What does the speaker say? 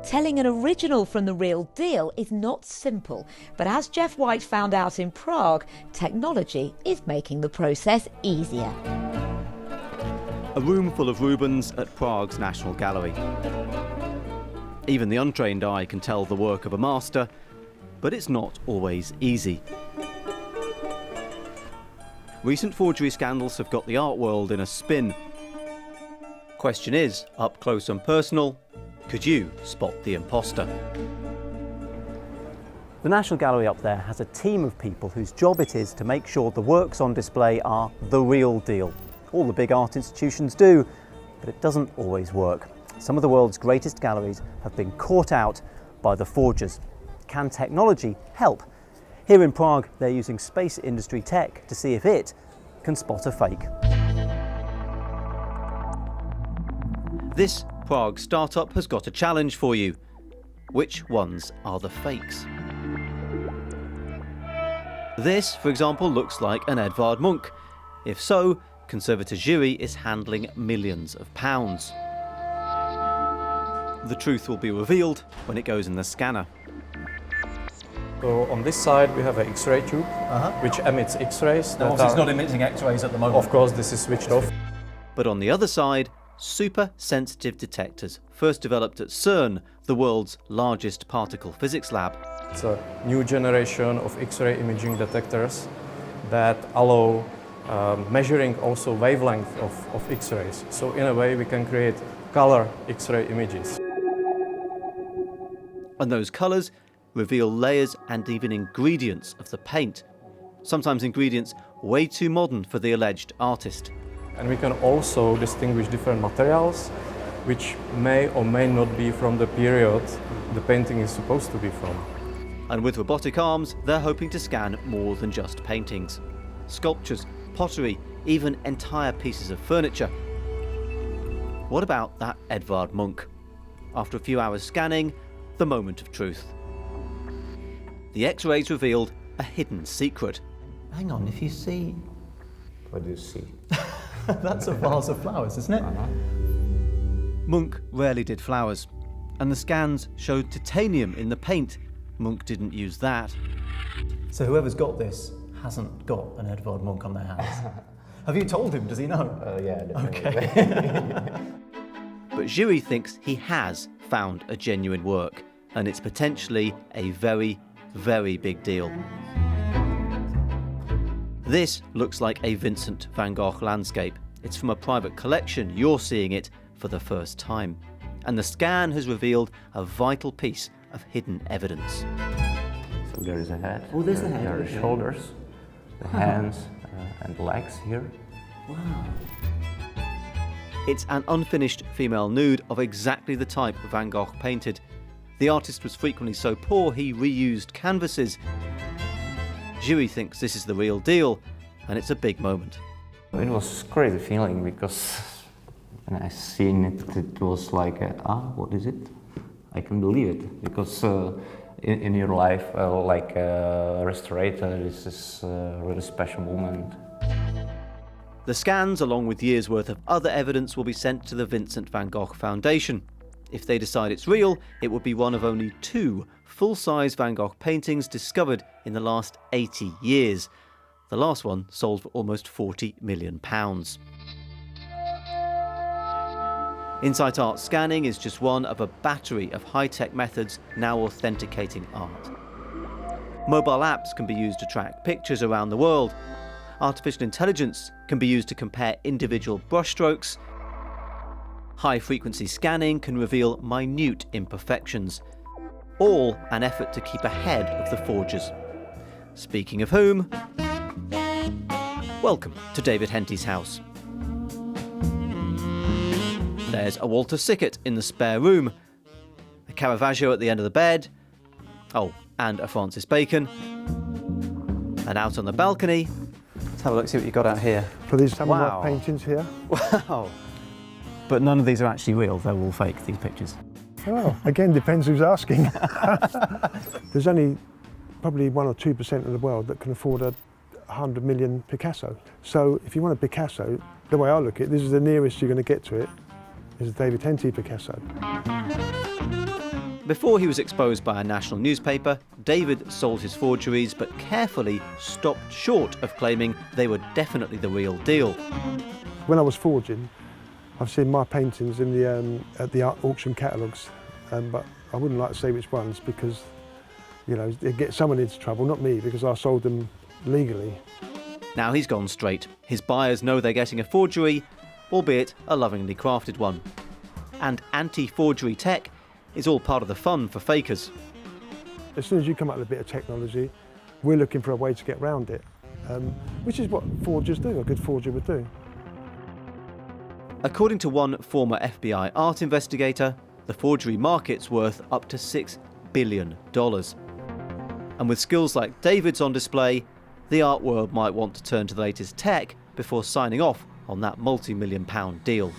Telling an original from the real deal is not simple, but as Jeff White found out in Prague, technology is making the process easier. A room full of Rubens at Prague's National Gallery. Even the untrained eye can tell the work of a master, but it's not always easy. Recent forgery scandals have got the art world in a spin. Question is, up close and personal, could you spot the imposter? The National Gallery up there has a team of people whose job it is to make sure the works on display are the real deal. All the big art institutions do, but it doesn't always work. Some of the world's greatest galleries have been caught out by the forgers. Can technology help? Here in Prague, they're using space industry tech to see if it can spot a fake. This Prague startup has got a challenge for you. Which ones are the fakes? This, for example, looks like an Edvard Munch. If so, conservator jury is handling millions of pounds. The truth will be revealed when it goes in the scanner. So on this side we have an X-ray tube, which emits X-rays. Now, obviously it's not emitting X-rays at the moment. Of course, this is switched off. But on the other side, super sensitive detectors, first developed at CERN, the world's largest particle physics lab. It's a new generation of X-ray imaging detectors that allow measuring also wavelength of X-rays. So in a way we can create color X-ray images. And those colours reveal layers and even ingredients of the paint. Sometimes ingredients way too modern for the alleged artist. And we can also distinguish different materials which may or may not be from the period the painting is supposed to be from. And with robotic arms, they're hoping to scan more than just paintings. Sculptures, pottery, even entire pieces of furniture. What about that Edvard Munch? After a few hours scanning, the moment of truth. The X-rays revealed a hidden secret. Hang on, if you see... What do you see? That's a vase of flowers, isn't it? Munch rarely did flowers, and the scans showed titanium in the paint. Munch didn't use that. So whoever's got this hasn't got an Edvard Munch on their hands. Have you told him? Does he know? Yeah, definitely. Okay. But Jury thinks he has found a genuine work, and it's potentially a very, very big deal. This looks like a Vincent van Gogh landscape. It's from a private collection. You're seeing it for the first time. And the scan has revealed a vital piece of hidden evidence. So there is a head. Oh, there's the head. There are shoulders, the hands and legs here. Wow. It's an unfinished female nude of exactly the type Van Gogh painted. The artist was frequently so poor he reused canvases. Jury thinks this is the real deal, and it's a big moment. It was a crazy feeling because when I seen it, it was like, what is it? I can believe it, because in your life, like a restorator, this is a really special moment. The scans, along with years' worth of other evidence, will be sent to the Vincent van Gogh Foundation. If they decide it's real, it would be one of only 2 full-size Van Gogh paintings discovered in the last 80 years. The last one sold for almost £40 million. InsightART scanning is just one of a battery of high-tech methods now authenticating art. Mobile apps can be used to track pictures around the world. Artificial intelligence can be used to compare individual brushstrokes. High-frequency scanning can reveal minute imperfections. All an effort to keep ahead of the forgers. Speaking of whom, welcome to David Henty's house. There's a Walter Sickert in the spare room, a Caravaggio at the end of the bed, oh, and a Francis Bacon. And out on the balcony, let's have a look, see what you've got out here. So these are some Wow. of my paintings here. Wow. But none of these are actually real, they're all fake, these pictures. Well, again, depends who's asking. There's only probably 1 or 2% of the world that can afford a 100 million Picasso. So if you want a Picasso, the way I look at it, this is the nearest you're going to get to it, is a David Henty Picasso. Before he was exposed by a national newspaper, David sold his forgeries but carefully stopped short of claiming they were definitely the real deal. When I was forging, I've seen my paintings in the at the art auction catalogues, but I wouldn't like to say which ones because, you know, it'd get someone into trouble, not me, because I sold them legally. Now he's gone straight. His buyers know they're getting a forgery, albeit a lovingly crafted one. And anti-forgery tech is all part of the fun for fakers. As soon as you come up with a bit of technology, we're looking for a way to get around it, which is what forgers do, a good forger would do. According to one former FBI art investigator, the forgery market's worth up to $6 billion. And with skills like David's on display, the art world might want to turn to the latest tech before signing off on that multi-million-pound deal.